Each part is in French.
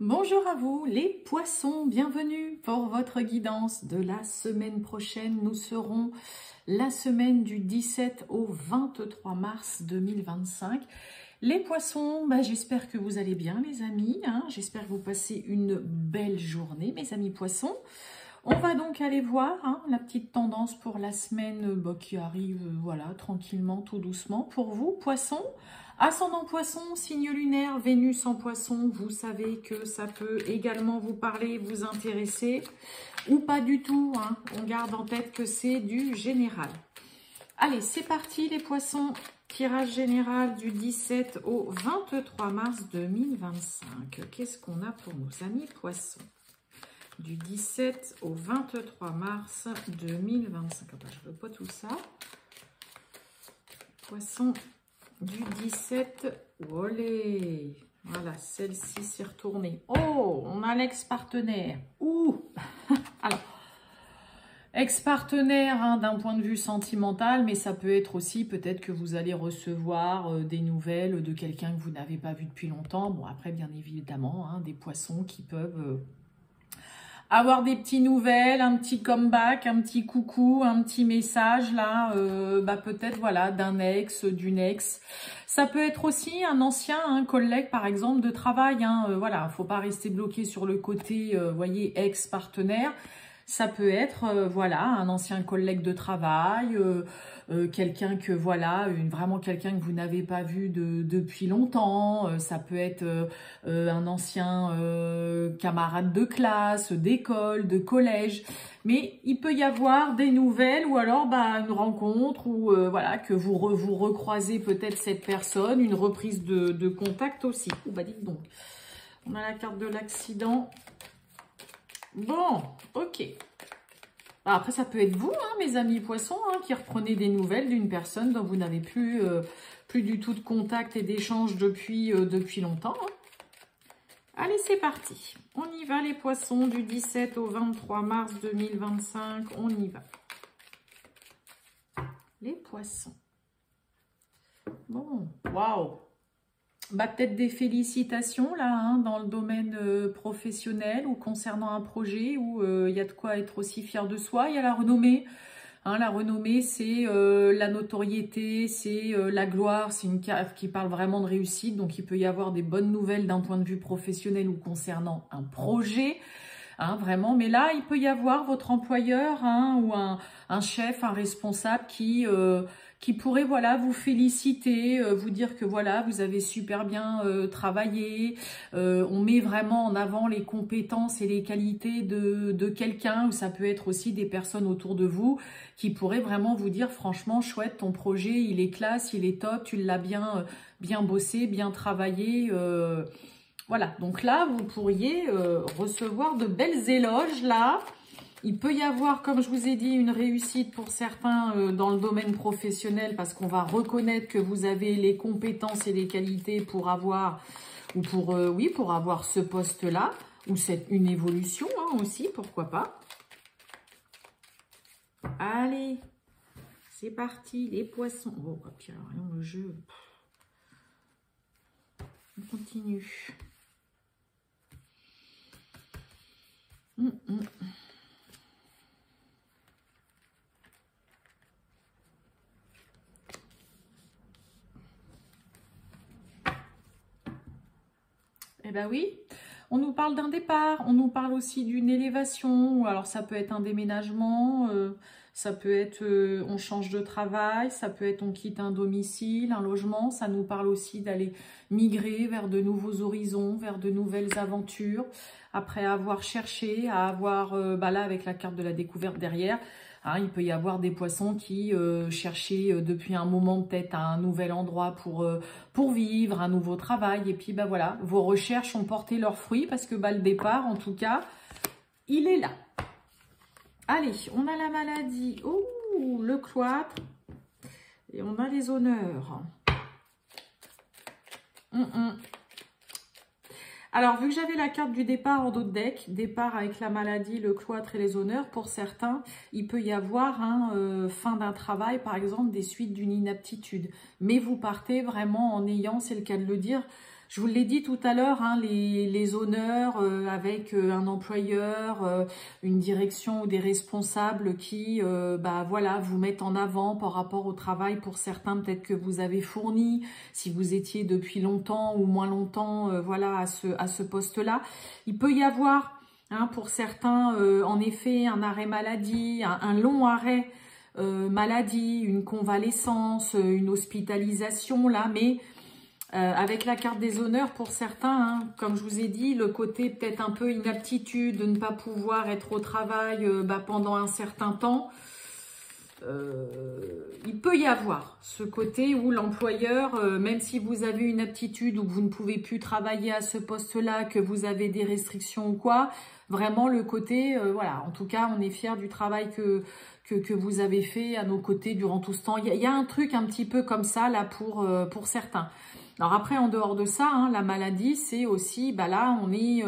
Bonjour à vous les poissons, bienvenue pour votre guidance de la semaine prochaine. Nous serons la semaine du 17 au 23 mars 2025. Les poissons, j'espère que vous allez bien les amis, j'espère que vous passez une belle journée mes amis poissons. On va donc aller voir la petite tendance pour la semaine qui arrive, voilà, tranquillement, tout doucement. Pour vous, poissons, ascendant poisson, signe lunaire, Vénus en poisson, vous savez que ça peut également vous parler, vous intéresser, ou pas du tout. On garde en tête que c'est du général. Allez, c'est parti les poissons, tirage général du 17 au 23 mars 2025. Qu'est-ce qu'on a pour nos amis poissons ? Du 17 au 23 mars 2025. Je veux pas tout ça. Poisson du 17. Olé. Voilà, celle-ci s'est retournée. Oh, on a l'ex-partenaire. Ouh. Alors, ex-partenaire d'un point de vue sentimental, mais ça peut être aussi peut-être que vous allez recevoir des nouvelles de quelqu'un que vous n'avez pas vu depuis longtemps. Bon, après, bien évidemment, des poissons qui peuvent... avoir des petites nouvelles, un petit comeback, un petit coucou, un petit message là, peut-être voilà d'un ex, d'une ex. Ça peut être aussi un ancien collègue par exemple de travail. Voilà, faut pas rester bloqué sur le côté, voyez, ex-partenaire. Ça peut être voilà un ancien collègue de travail, quelqu'un que voilà, vraiment quelqu'un que vous n'avez pas vu depuis longtemps. Ça peut être un ancien camarade de classe, d'école, de collège. Mais il peut y avoir des nouvelles ou alors une rencontre ou voilà que vous recroisez peut-être cette personne, une reprise de contact aussi. Dites donc, on a la carte de l'accident. Bon, ok. Après, ça peut être vous, mes amis poissons, qui reprenez des nouvelles d'une personne dont vous n'avez plus du tout de contact et d'échange depuis longtemps. Allez, c'est parti. On y va, les poissons, du 17 au 23 mars 2025. On y va. Les poissons. Bon, waouh. Peut-être des félicitations là dans le domaine professionnel ou concernant un projet où il y a de quoi être aussi fier de soi. Il y a la renommée. La renommée, c'est la notoriété, c'est la gloire. C'est une carte qui parle vraiment de réussite. Donc, il peut y avoir des bonnes nouvelles d'un point de vue professionnel ou concernant un projet. Vraiment. Mais là, il peut y avoir votre employeur ou un chef, un responsable qui pourrait voilà vous féliciter, vous dire que voilà vous avez super bien travaillé. On met vraiment en avant les compétences et les qualités de quelqu'un, ou ça peut être aussi des personnes autour de vous qui pourraient vraiment vous dire franchement chouette, ton projet il est classe, il est top, tu l'as bien bossé, bien travaillé. Voilà, donc là, vous pourriez recevoir de belles éloges, là. Il peut y avoir, comme je vous ai dit, une réussite pour certains dans le domaine professionnel parce qu'on va reconnaître que vous avez les compétences et les qualités pour avoir, ou pour avoir ce poste-là, ou une évolution aussi, pourquoi pas. Allez, c'est parti, les poissons. Oh, puis alors, le jeu. On continue. Eh ben oui, on nous parle d'un départ, on nous parle aussi d'une élévation, ou alors ça peut être un déménagement, ça peut être on change de travail, ça peut être on quitte un domicile, un logement, ça nous parle aussi d'aller migrer vers de nouveaux horizons, vers de nouvelles aventures, après avoir cherché, à avoir, là avec la carte de la découverte derrière, il peut y avoir des poissons qui cherchaient depuis un moment peut-être un nouvel endroit pour vivre, un nouveau travail. Et puis voilà, vos recherches ont porté leurs fruits parce que le départ, en tout cas, il est là. Allez, on a la maladie. Oh, le cloître. Et on a les honneurs. Alors, vu que j'avais la carte du départ en dos de deck, départ avec la maladie, le cloître et les honneurs, pour certains, il peut y avoir fin d'un travail, par exemple, des suites d'une inaptitude. Mais vous partez vraiment en ayant, c'est le cas de le dire, Je vous l'ai dit tout à l'heure, hein, les honneurs avec un employeur, une direction ou des responsables qui bah, voilà, vous mettent en avant par rapport au travail pour certains peut-être que vous avez fourni, si vous étiez depuis longtemps ou moins longtemps voilà, à ce poste-là. Il peut y avoir hein, pour certains en effet un arrêt maladie, un long arrêt maladie, une convalescence, une hospitalisation là, mais avec la carte des honneurs pour certains, hein, comme je vous ai dit, le côté peut-être un peu inaptitude, de ne pas pouvoir être au travail bah, pendant un certain temps. Il peut y avoir ce côté où l'employeur, même si vous avez une aptitude ou que vous ne pouvez plus travailler à ce poste-là, que vous avez des restrictions ou quoi, vraiment le côté, voilà, en tout cas, on est fiers du travail que vous avez fait à nos côtés durant tout ce temps. Il y a un truc un petit peu comme ça là pour certains. Alors après, en dehors de ça, hein, la maladie, c'est aussi, bah là, on est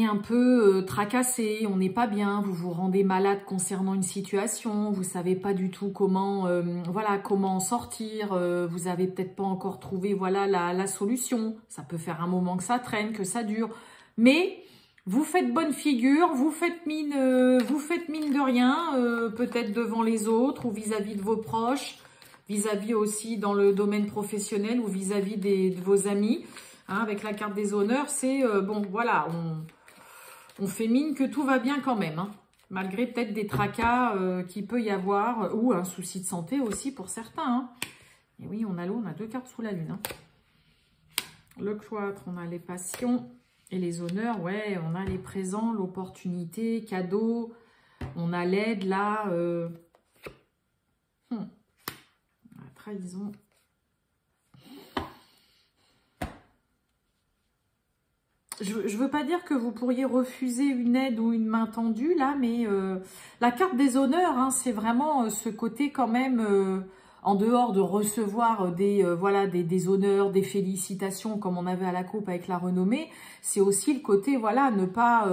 un peu tracassé, on n'est pas bien, vous vous rendez malade concernant une situation, vous savez pas du tout comment, voilà, comment en sortir, vous avez peut-être pas encore trouvé, voilà, la solution. Ça peut faire un moment que ça traîne, que ça dure, mais vous faites bonne figure, vous faites mine de rien, peut-être devant les autres ou vis-à-vis de vos proches, vis-à-vis aussi dans le domaine professionnel ou vis-à-vis de vos amis. Hein, avec la carte des honneurs, c'est bon, voilà, on fait mine que tout va bien quand même, hein, malgré peut-être des tracas qu'il peut y avoir, ou un souci de santé aussi pour certains. Hein. Et oui, on a l'eau, on a 2 cartes sous la lune. Hein. Le cloître, on a les passions et les honneurs, ouais, on a les présents, l'opportunité, cadeau, on a l'aide là, la trahison. Je veux pas dire que vous pourriez refuser une aide ou une main tendue là, mais la carte des honneurs, hein, c'est vraiment ce côté quand même, en dehors de recevoir voilà, des honneurs, des félicitations comme on avait à la coupe avec la renommée, c'est aussi le côté, voilà, ne pas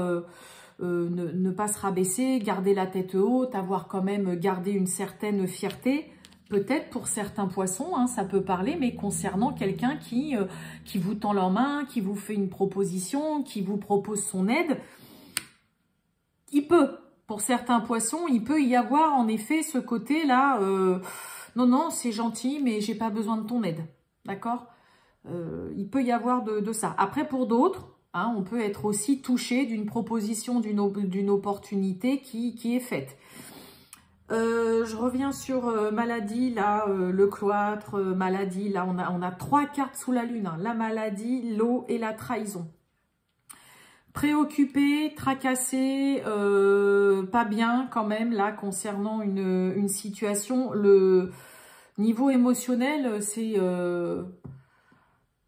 se rabaisser, garder la tête haute, avoir quand même gardé une certaine fierté. Peut-être pour certains poissons, hein, ça peut parler, mais concernant quelqu'un qui vous tend la main, qui vous fait une proposition, qui vous propose son aide, il peut, pour certains poissons, il peut y avoir en effet ce côté-là, non, non, c'est gentil, mais j'ai pas besoin de ton aide, d'accord? Il peut y avoir de ça. Après, pour d'autres, hein, on peut être aussi touché d'une proposition, d'une opportunité qui est faite. Je reviens sur maladie, là, le cloître, maladie, là, on a 3 cartes sous la lune, hein, la maladie, l'eau et la trahison. Préoccupé, tracassé, pas bien quand même, là, concernant une situation. Le niveau émotionnel, c'est...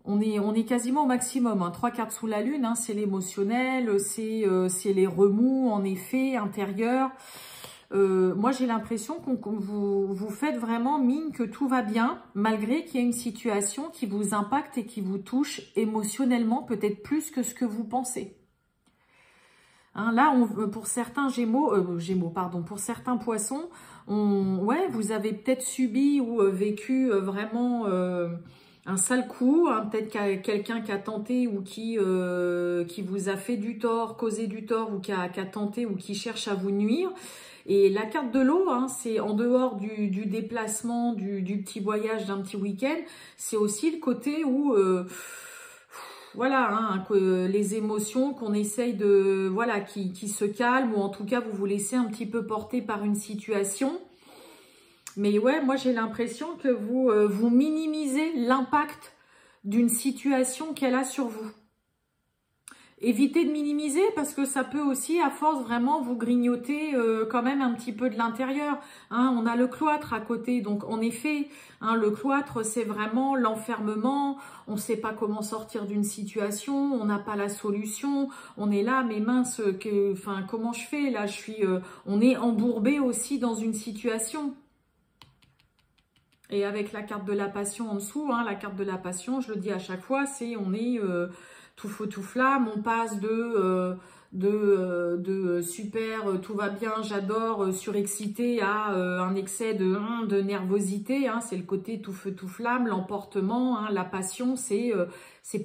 on est quasiment au maximum, hein, 3 cartes sous la lune, hein, c'est l'émotionnel, c'est les remous, en effet, intérieurs. Moi, j'ai l'impression que vous faites vraiment mine que tout va bien, malgré qu'il y ait une situation qui vous impacte et qui vous touche émotionnellement, peut-être plus que ce que vous pensez. Hein, là, pour certains pour certains poissons, ouais, vous avez peut-être subi ou vécu vraiment un sale coup, hein, peut-être quelqu'un qui a tenté ou qui vous a fait du tort, causé du tort, ou qui a tenté ou qui cherche à vous nuire. Et la carte de l'eau, hein, c'est en dehors du déplacement, du petit voyage, d'un petit week-end, c'est aussi le côté où, voilà, hein, les émotions qu'on essaye de, voilà, qui se calment, ou en tout cas, vous vous laissez un petit peu porter par une situation. Mais ouais, moi j'ai l'impression que vous minimisez l'impact d'une situation qu'elle a sur vous. Évitez de minimiser parce que ça peut aussi, à force, vraiment vous grignoter quand même un petit peu de l'intérieur. Hein, on a le cloître à côté, donc en effet, hein, le cloître, c'est vraiment l'enfermement. On ne sait pas comment sortir d'une situation, on n'a pas la solution. On est là, mais mince, comment je fais là? On est embourbé aussi dans une situation. Et avec la carte de la passion en dessous, hein, la carte de la passion, je le dis à chaque fois, c'est on est tout feu, tout flamme. On passe de super, tout va bien, j'adore, surexcité à un excès de nervosité. Hein, c'est le côté tout feu, tout flamme, l'emportement, hein, la passion. C'est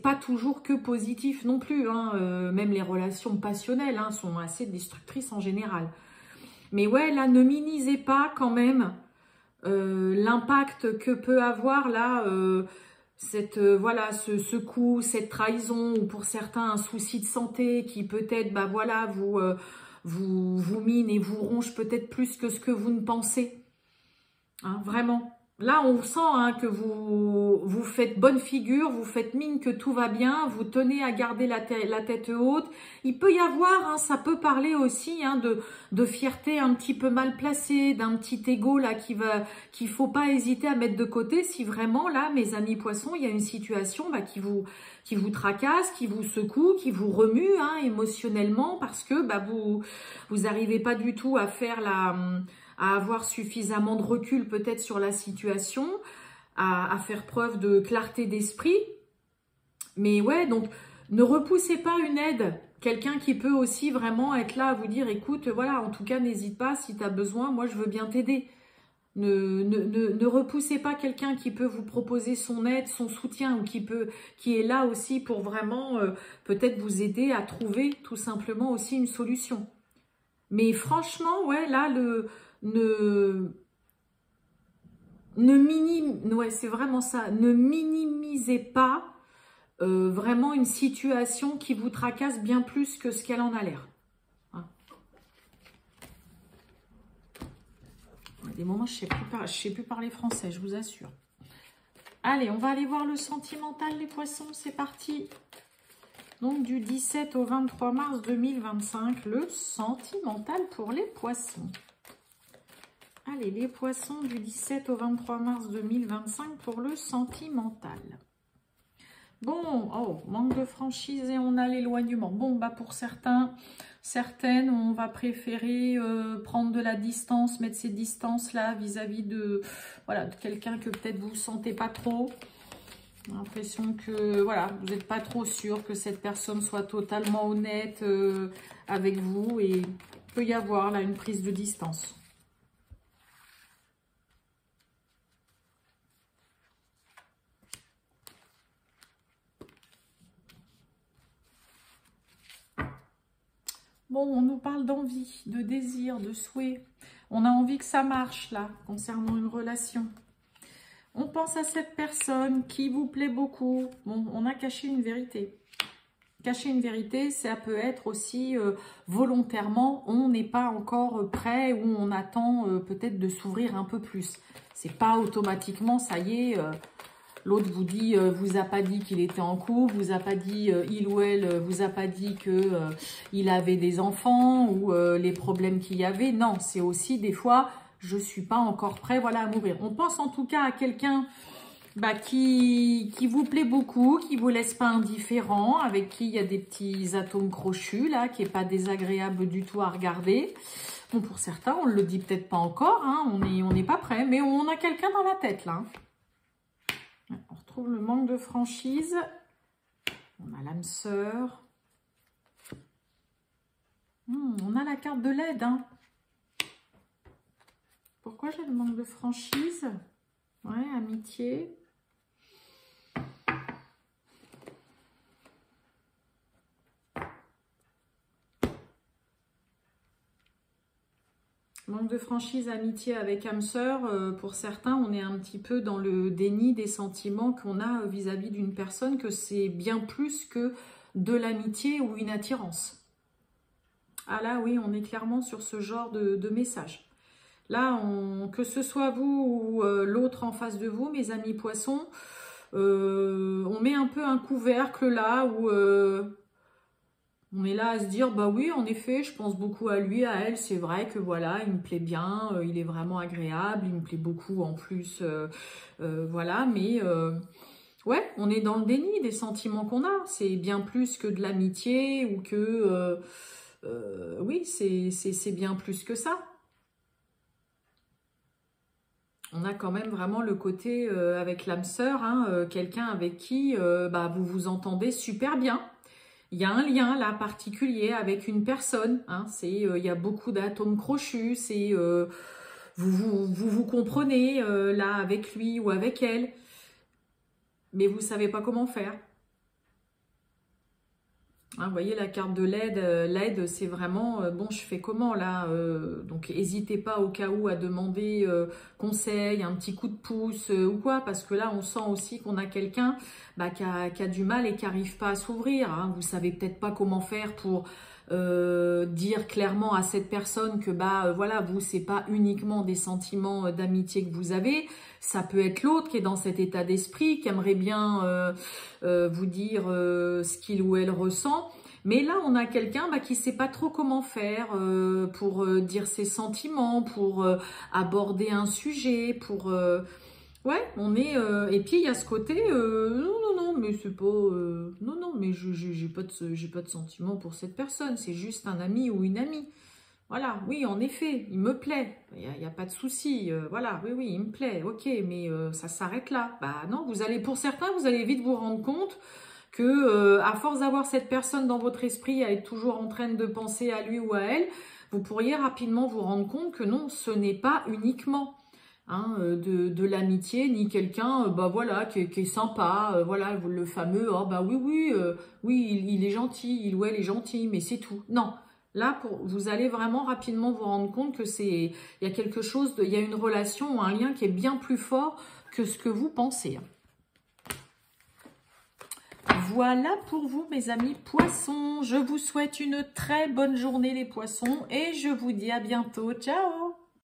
pas toujours que positif non plus. Hein, même les relations passionnelles hein, sont assez destructrices en général. Mais ouais, là, ne minimisez pas quand même l'impact que peut avoir là voilà ce coup, cette trahison ou pour certains un souci de santé qui peut-être bah voilà vous mine et vous ronge peut-être plus que ce que vous ne pensez. Hein, vraiment. Là, on sent hein, que vous faites bonne figure, vous faites mine que tout va bien, vous tenez à garder la tête haute. Il peut y avoir, hein, ça peut parler aussi hein, de fierté un petit peu mal placée, d'un petit ego là qu'il faut pas hésiter à mettre de côté si vraiment là, mes amis poissons, il y a une situation bah, qui vous tracasse, qui vous secoue, qui vous remue hein, émotionnellement parce que bah, vous arrivez pas du tout à faire à avoir suffisamment de recul peut-être sur la situation, à faire preuve de clarté d'esprit. Mais ouais, donc ne repoussez pas une aide. Quelqu'un qui peut aussi vraiment être là à vous dire, écoute, voilà, en tout cas, n'hésite pas, si tu as besoin, moi je veux bien t'aider. Ne repoussez pas quelqu'un qui peut vous proposer son aide, son soutien, ou qui est là aussi pour vraiment peut-être vous aider à trouver tout simplement aussi une solution. Mais franchement, ouais, là, ouais, c'est vraiment ça. Ne minimisez pas vraiment une situation qui vous tracasse bien plus que ce qu'elle en a l'air. Hein. Il y a des moments, je ne sais plus parler français, je vous assure. Allez, on va aller voir le sentimental, les poissons. C'est parti. Donc, du 17 au 23 mars 2025, le sentimental pour les poissons. Allez, les poissons du 17 au 23 mars 2025 pour le sentimental. Bon, oh, manque de franchise et on a l'éloignement. Bon, bah pour certaines, on va préférer prendre de la distance, mettre ces distances-là vis-à-vis de quelqu'un que peut-être vous ne sentez pas trop. J'ai l'impression que voilà, vous n'êtes pas trop sûr que cette personne soit totalement honnête avec vous et il peut y avoir là une prise de distance. Bon, on nous parle d'envie, de désir, de souhait. On a envie que ça marche là, concernant une relation. On pense à cette personne qui vous plaît beaucoup. Bon, on a caché une vérité. Cacher une vérité, ça peut être aussi volontairement, on n'est pas encore prêt ou on attend peut-être de s'ouvrir un peu plus. C'est pas automatiquement, ça y est, l'autre vous dit, vous a pas dit qu'il était en couple, vous a pas dit, il ou elle vous a pas dit que il avait des enfants ou les problèmes qu'il y avait. Non, c'est aussi des fois, je suis pas encore prêt, voilà, à mourir. On pense en tout cas à quelqu'un bah, qui vous plaît beaucoup, qui vous laisse pas indifférent, avec qui il y a des petits atomes crochus là, qui est pas désagréable du tout à regarder. Bon, pour certains, on le dit peut-être pas encore, hein, on n'est pas prêt, mais on a quelqu'un dans la tête là. On retrouve le manque de franchise. On a l'âme sœur. On a la carte de l'aide. Hein. Pourquoi j'ai le manque de franchise? Ouais, amitié. Manque de franchise, amitié avec âme sœur, pour certains, on est un petit peu dans le déni des sentiments qu'on a vis-à-vis d'une personne, que c'est bien plus que de l'amitié ou une attirance. Ah là, oui, on est clairement sur ce genre de message. Là, que ce soit vous ou l'autre en face de vous, mes amis poissons, on met un peu un couvercle là où... on est là à se dire, bah oui, en effet, je pense beaucoup à lui, à elle, c'est vrai que voilà, il me plaît bien, il est vraiment agréable, il me plaît beaucoup en plus, voilà, mais ouais, on est dans le déni des sentiments qu'on a, c'est bien plus que de l'amitié ou que, oui, c'est bien plus que ça. On a quand même vraiment le côté avec l'âme sœur, hein, quelqu'un avec qui bah, vous vous entendez super bien. il y a un lien là particulier avec une personne. Hein, il y a beaucoup d'atomes crochus. C'est vous comprenez là avec lui ou avec elle, mais vous savez pas comment faire. Hein, vous voyez la carte de l'aide. L'aide, c'est vraiment, bon, je fais comment là donc, n'hésitez pas au cas où à demander conseil, un petit coup de pouce ou quoi, parce que là, on sent aussi qu'on a quelqu'un qui a du mal et qui n'arrive pas à s'ouvrir. Hein. Vous savez peut-être pas comment faire pour dire clairement à cette personne que voilà, vous, c'est pas uniquement des sentiments d'amitié que vous avez. Ça peut être l'autre qui est dans cet état d'esprit, qui aimerait bien vous dire ce qu'il ou elle ressent. Mais là, on a quelqu'un qui ne sait pas trop comment faire pour dire ses sentiments, pour aborder un sujet, pour... ouais, on est... et puis, il y a ce côté... non, mais c'est pas... non, mais j'ai pas de sentiments pour cette personne. C'est juste un ami ou une amie. Voilà, oui, en effet, il me plaît, il n'y a pas de souci, voilà, oui, il me plaît, ok, mais ça s'arrête là. Non, pour certains, vous allez vite vous rendre compte que à force d'avoir cette personne dans votre esprit, à être toujours en train de penser à lui ou à elle, vous pourriez rapidement vous rendre compte que non, ce n'est pas uniquement de l'amitié, ni quelqu'un voilà, qui est sympa, voilà, le fameux, oui, il est gentil, il ou elle est gentil, mais c'est tout. Non. Là, vous allez vraiment rapidement vous rendre compte que il y a quelque chose, il y a une relation ou un lien qui est bien plus fort que ce que vous pensez. Voilà pour vous, mes amis poissons. Je vous souhaite une très bonne journée, les poissons, et je vous dis à bientôt. Ciao!